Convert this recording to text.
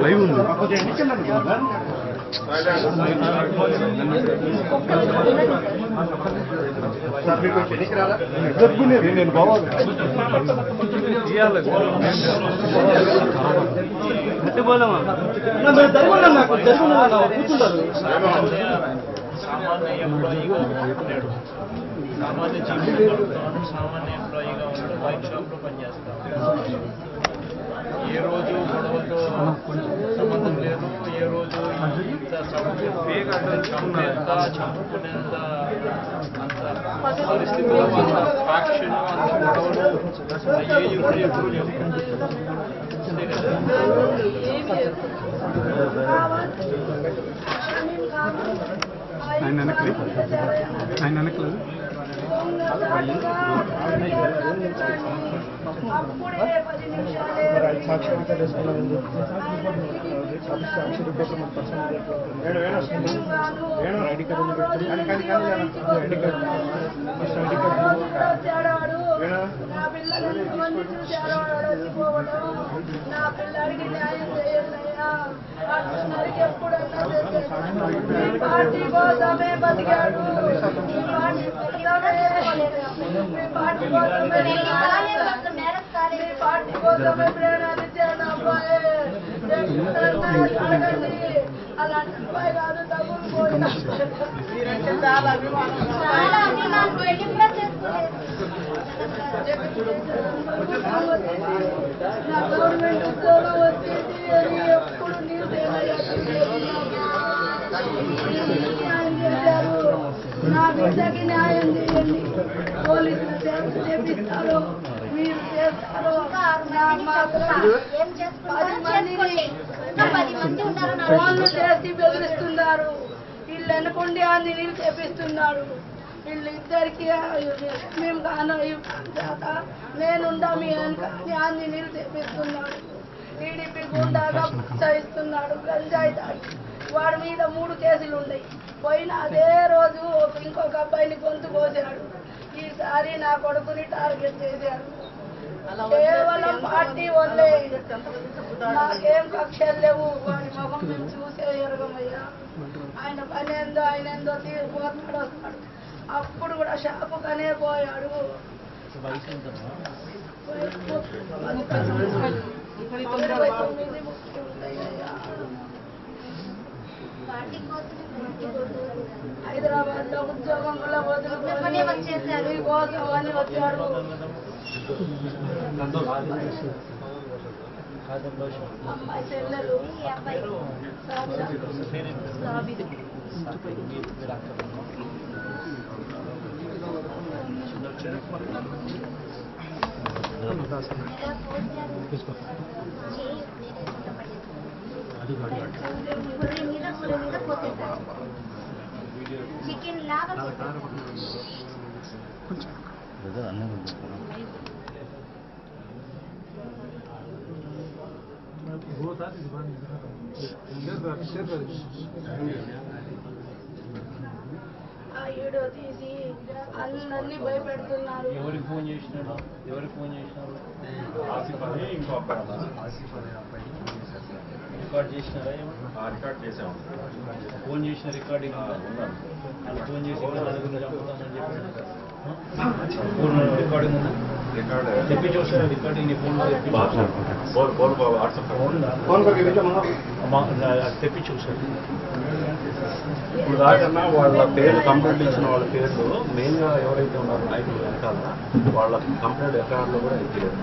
Live ఉంది. నేను బావాలి సామాన్య ఎంప్లాయీగా ఉన్నాడు. సామాన్య జీవితంలో సామాన్య ఎంప్లాయీగా ఉన్నాడు. వైన్ షాప్లో పనిచేస్తాడు. ఏ రోజు గొడవతో సంబంధం లేదు. ఏ రోజు ఇంత చంపేంత చంపుకునేంత అంత పరిస్థితుల్లో అంత ఫ్యాక్షన్ అంత గొడవలు అయ్యేవి ఇప్పుడు ఎప్పుడు లేవు. అంతే కదా. ఆయన వెనక్కి ఆయన వెనక్కి సాక్షాత్కారం చేసుకున్నాను. ఐడి కార్డు నా పిల్లడికి న్యాయం చేయాలయ్యా. పార్టీ కోసమే బతికాడు. పార్టీ కోసమే ప్రేరణలు ఇచ్చాను అబ్బాయి. అలాంటి అబ్బాయి కాదు. డబ్బులు పోయినా చాలా అభిమానం. నా గవర్నమెంట్ ఉద్యోగం వచ్చేసి ఎప్పుడు న్యాయం చేశారు. నా బిడ్డకి న్యాయం చేయండి. పోలీసులు చేపిస్తారు, మీరు చేస్తారు. ఫోన్లు చేసి బెదిరిస్తున్నారు. వీళ్ళు అనుకుంటే అన్ని నీళ్ళు చేపిస్తున్నాడు. వీళ్ళిద్దరికి మేము కాను నేనుండా మీ అన్ని నీళ్ళు చేపిస్తున్నాడు. టీడీపీ గుండాగా ప్రోత్సహిస్తున్నాడు. గంజాయి తాగి వాడి మీద 3 కేసులు ఉన్నాయి. పోయిన అదే రోజు ఇంకొక అబ్బాయిని గొంతు కోసాడు. ఈసారి నా కొడుకుని టార్గెట్ చేశాడు. కేవలం పార్టీ వల్లే. నాకేం కక్షలు లేవు. వాడి ముఖం చూసే ఎరగమయ్యా. ఆయన పని ఏందో ఆయన ఏందో తీరిపోతాడు వస్తాడు. అప్పుడు కూడా షాపుకనే పోయాడు. హైదరాబాద్ లో ఉద్యోగం వల్ల వదులుకొని కోసం అని వచ్చాడు. అమ్మాయి చెల్లెలు చికెన్ లాగా ఆ వీడియో తీసి అందరినీ భయపెడుతున్నారు. ఎవరికి ఫోన్ చేసినాడు? ఎవరికి ఫోన్ చేసినారు? రికార్డ్ చేసినారా? రికార్డ్ చేసాము. ఫోన్ చేసిన రికార్డింగ్ వాళ్ళు ఫోన్ చేసి నలుగురిని చంపుతామని చెప్పి పూర్ణ రికార్డింగ్ ఉందా? తెప్పి చూసారా రికార్డింగ్? తెప్పి చూసారు. ఇప్పుడు దాకన్నా వాళ్ళ పేర్లు కంప్లైంట్ ఇచ్చిన వాళ్ళ పేర్లు మెయిన్గా ఎవరైతే ఉన్నారో నాయకులు వెనకాల వాళ్ళ కంప్లైంట్ ఎక్కడలో కూడా ఎక్కలేదు.